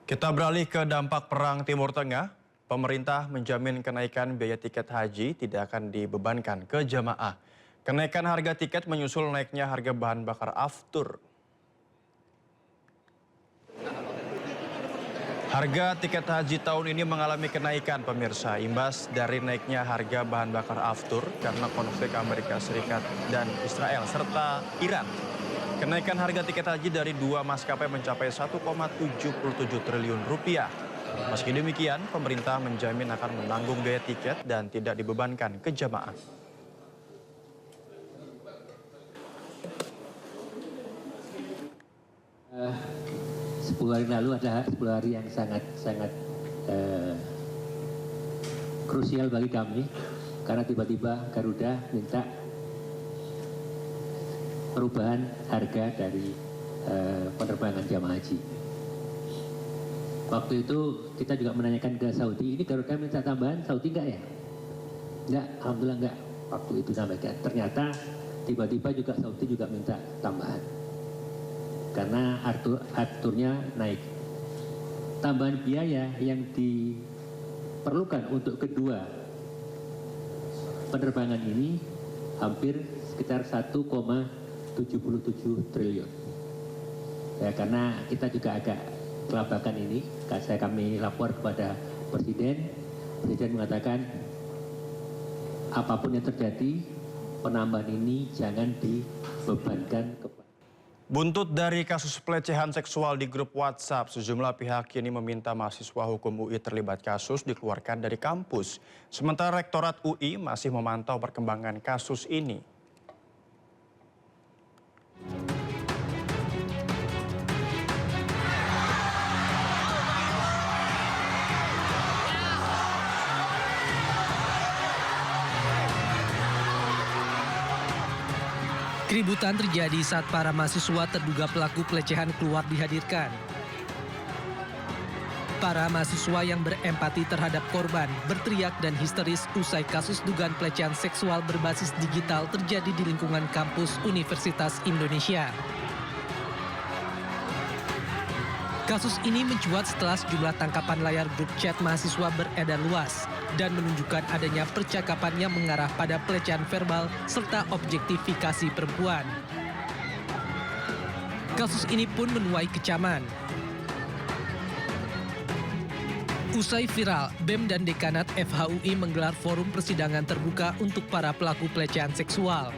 Kita beralih ke dampak perang Timur Tengah. Pemerintah menjamin kenaikan biaya tiket haji tidak akan dibebankan ke jamaah. Kenaikan harga tiket menyusul naiknya harga bahan bakar aftur. Harga tiket haji tahun ini mengalami kenaikan pemirsa, imbas dari naiknya harga bahan bakar aftur karena konflik Amerika Serikat dan Israel serta Iran. Kenaikan harga tiket haji dari dua maskapai mencapai 1,77 triliun rupiah. Meski demikian, pemerintah menjamin akan menanggung biaya tiket dan tidak dibebankan ke jamaah. Sepuluh hari lalu adalah 10 hari yang sangat krusial bagi kami karena tiba-tiba Garuda minta perubahan harga dari penerbangan jamaah haji. Waktu itu kita juga menanyakan ke Saudi, ini Garuda minta tambahan, Saudi enggak ya? Enggak, alhamdulillah enggak. Waktu itu sampaikan. Ternyata tiba-tiba juga Saudi juga minta tambahan. Karena aturnya naik. Tambahan biaya yang diperlukan untuk kedua penerbangan ini hampir sekitar 1,77 triliun. Ya, karena kita juga agak kelabakan ini, kami lapor kepada Presiden mengatakan apapun yang terjadi, penambahan ini jangan dibebankan kepada. Buntut dari kasus pelecehan seksual di grup WhatsApp, sejumlah pihak kini meminta mahasiswa hukum UI terlibat kasus dikeluarkan dari kampus. Sementara Rektorat UI masih memantau perkembangan kasus ini. Keributan terjadi saat para mahasiswa terduga pelaku pelecehan keluar dihadirkan. Para mahasiswa yang berempati terhadap korban berteriak dan histeris usai kasus dugaan pelecehan seksual berbasis digital terjadi di lingkungan kampus Universitas Indonesia. Kasus ini mencuat setelah sejumlah tangkapan layar grup chat mahasiswa beredar luas dan menunjukkan adanya percakapan yang mengarah pada pelecehan verbal serta objektifikasi perempuan. Kasus ini pun menuai kecaman. Usai viral, BEM dan Dekanat FHUI menggelar forum persidangan terbuka untuk para pelaku pelecehan seksual.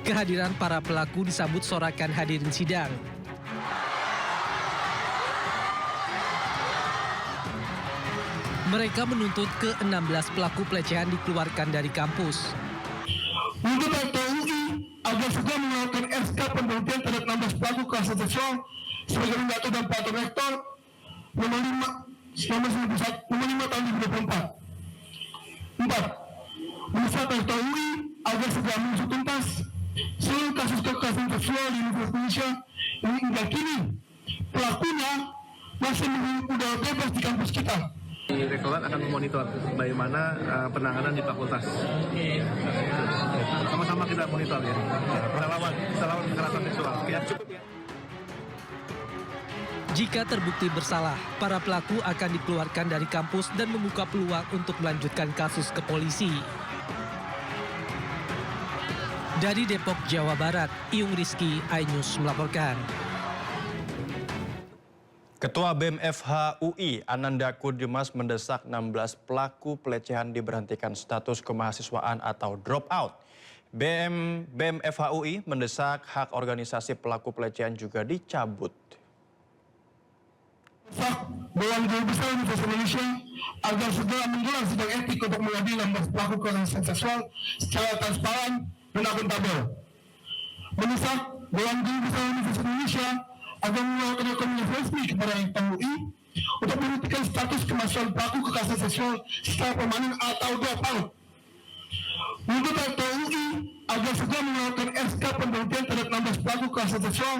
Kehadiran para pelaku disambut sorakan hadirin sidang. Mereka menuntut ke-16 pelaku pelecehan dikeluarkan dari kampus. Untuk FHUI agar segera mengeluarkan SK pemberhentian terhadap 16 pelaku kekerasan seksual sebagai pembantu dan pelaku rektor nomor 5 tahun 2024. 4. Mendesak FHUI agar segera mengusut tuntas seluruh kasus kekerasan seksual di Universitas Indonesia yang hingga kini pelakunya masih menunggu udara bebas di kampus kita. Rektorat akan memonitor bagaimana penanganan di fakultas. Sama-sama kita monitor ya. Selawan kekerasan seksual. Ya, cukup ya. Jika terbukti bersalah, para pelaku akan dikeluarkan dari kampus dan membuka peluang untuk melanjutkan kasus ke polisi. Dari Depok, Jawa Barat, Iyung Rizky, iNews melaporkan. Ketua BEM FHUI Ananda Kudimas mendesak 16 pelaku pelecehan diberhentikan status kemahasiswaan atau drop out. BEM FHUI mendesak hak organisasi pelaku pelecehan juga dicabut. Dewan Guru Besar Universitas Indonesia agar segera menggelar sidang etik untuk mengadili 16 pelaku kekerasan seksual secara transparan dan akuntabel. Mendesak Dewan Guru Besar Universitas Indonesia agar mengeluarkan rekomendasi resmi kepada FHUI untuk menentukan status kemahasiswaan pelaku kekerasan seksual secara permanen atau drop out. Untuk FHUI agar segera mengeluarkan SK pemberhentian terhadap 16 pelaku kekerasan seksual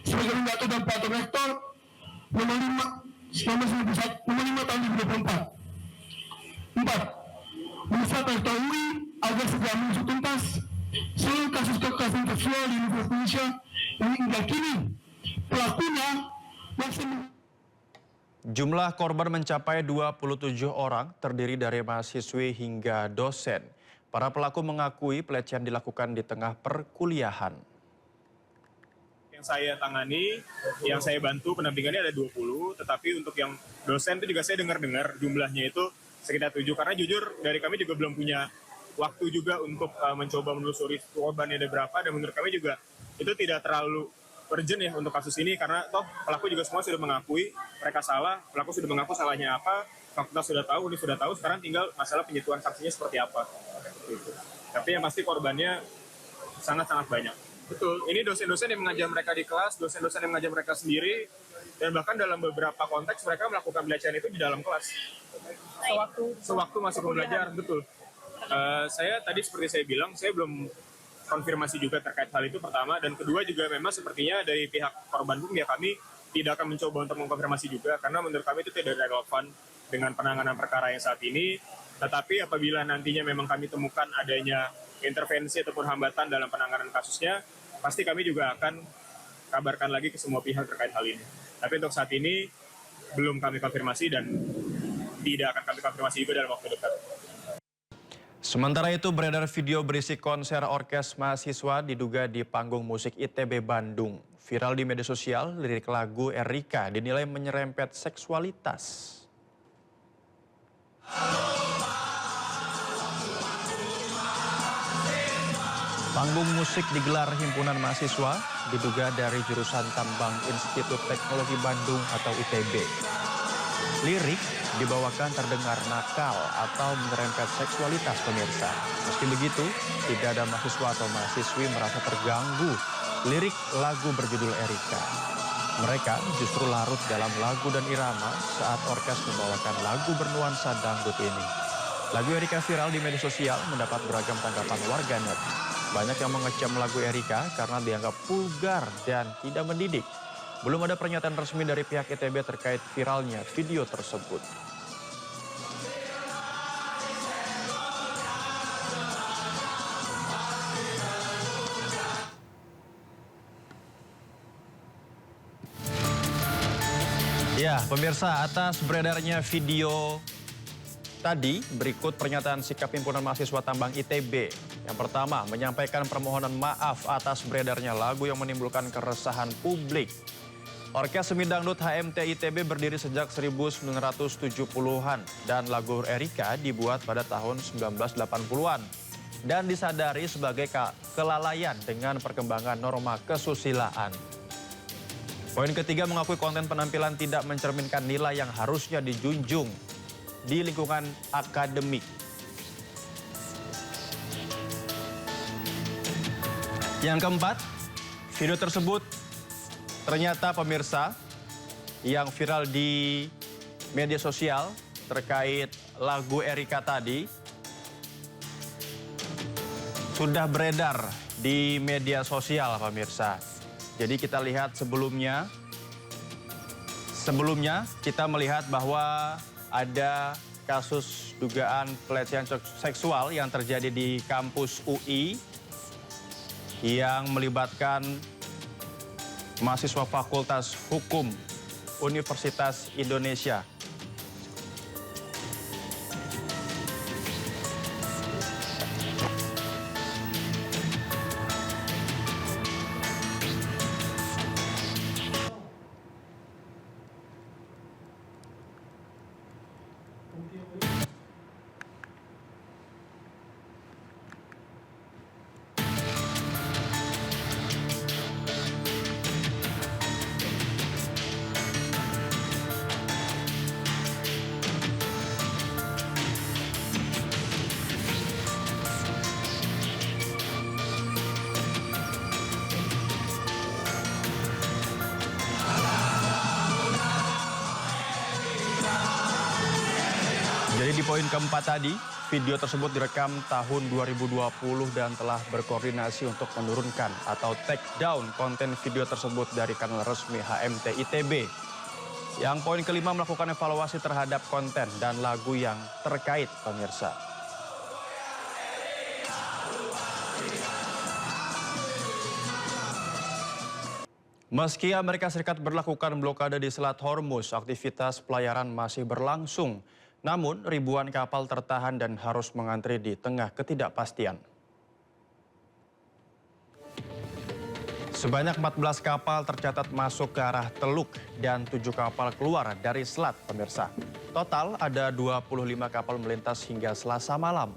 sebagai pembantu dan pelaku rektor nomor 5 tahun 2024. 4. Mendesak FHUI agar segera mengusut tuntas seluruh kasus kekerasan seksual di Universitas Indonesia yang hingga kini pelakunya Maksimum. Jumlah korban mencapai 27 orang, terdiri dari mahasiswi hingga dosen. Para pelaku mengakui pelecehan dilakukan di tengah perkuliahan. Yang saya tangani, yang saya bantu pendampingannya ada 20, tetapi untuk yang dosen itu juga saya dengar-dengar jumlahnya itu sekitar 7. Karena jujur dari kami juga belum punya waktu juga untuk mencoba menelusuri korbannya ada berapa, dan menurut kami juga itu tidak terlalu urgent ya untuk kasus ini, karena toh pelaku juga semua sudah mengakui mereka salah, pelaku sudah mengaku salahnya apa, fakultas sudah tahu, ini sudah tahu, sekarang tinggal masalah penyetuan saksinya seperti apa. Gitu. Tapi yang pasti korbannya sangat-sangat banyak. Betul, ini dosen-dosen yang mengajar mereka di kelas, dosen-dosen yang mengajar mereka sendiri, dan bahkan dalam beberapa konteks mereka melakukan pelecehan itu di dalam kelas. Sewaktu masih belajar, betul. Saya tadi seperti saya bilang, saya belum konfirmasi juga terkait hal itu pertama, dan kedua juga memang sepertinya dari pihak korban pun ya kami tidak akan mencoba untuk mengkonfirmasi juga, karena menurut kami itu tidak relevan dengan penanganan perkara yang saat ini. Tetapi apabila nantinya memang kami temukan adanya intervensi ataupun hambatan dalam penanganan kasusnya, pasti kami juga akan kabarkan lagi ke semua pihak terkait hal ini. Tapi untuk saat ini belum kami konfirmasi dan tidak akan kami konfirmasi juga dalam waktu dekat. Sementara itu beredar video berisi konser orkes mahasiswa diduga di panggung musik ITB Bandung. Viral di media sosial, lirik lagu Erika dinilai menyerempet seksualitas. Panggung musik digelar himpunan mahasiswa diduga dari jurusan Tambang Institut Teknologi Bandung atau ITB. Lirik dibawakan terdengar nakal atau menyerempet seksualitas pemirsa. Meski begitu, tidak ada mahasiswa atau mahasiswi merasa terganggu lirik lagu berjudul Erika. Mereka justru larut dalam lagu dan irama saat orkes membawakan lagu bernuansa dangdut ini. Lagu Erika viral di media sosial mendapat beragam tanggapan warganet. Banyak yang mengecam lagu Erika karena dianggap vulgar dan tidak mendidik. Belum ada pernyataan resmi dari pihak ITB terkait viralnya video tersebut. Ya, pemirsa, atas beredarnya video tadi, berikut pernyataan sikap himpunan mahasiswa Tambang ITB. Yang pertama, menyampaikan permohonan maaf atas beredarnya lagu yang menimbulkan keresahan publik. Orkes Semi Dangdut HMT ITB berdiri sejak 1970-an dan lagu Erika dibuat pada tahun 1980-an dan disadari sebagai kelalaian dengan perkembangan norma kesusilaan. Poin ketiga, mengakui konten penampilan tidak mencerminkan nilai yang harusnya dijunjung di lingkungan akademik. Yang keempat, video tersebut ternyata pemirsa yang viral di media sosial terkait lagu Erika tadi sudah beredar di media sosial pemirsa. Jadi kita lihat sebelumnya kita melihat bahwa ada kasus dugaan pelecehan seksual yang terjadi di kampus UI yang melibatkan mahasiswa Fakultas Hukum Universitas Indonesia. Jadi di poin keempat tadi, video tersebut direkam tahun 2020 dan telah berkoordinasi untuk menurunkan atau take down konten video tersebut dari kanal resmi HMT ITB. Yang poin kelima, melakukan evaluasi terhadap konten dan lagu yang terkait pemirsa. Meski Amerika Serikat berlakukan blokade di Selat Hormuz, aktivitas pelayaran masih berlangsung. Namun, ribuan kapal tertahan dan harus mengantri di tengah ketidakpastian. Sebanyak 14 kapal tercatat masuk ke arah Teluk dan 7 kapal keluar dari selat, pemirsa. Total ada 25 kapal melintas hingga Selasa malam.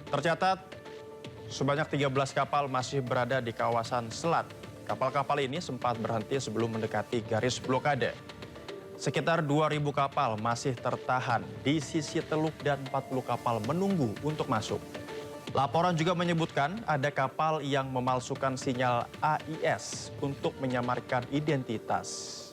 Tercatat sebanyak 13 kapal masih berada di kawasan selat. Kapal-kapal ini sempat berhenti sebelum mendekati garis blokade. Sekitar 2.000 kapal masih tertahan di sisi Teluk dan 40 kapal menunggu untuk masuk. Laporan juga menyebutkan ada kapal yang memalsukan sinyal AIS untuk menyamarkan identitas.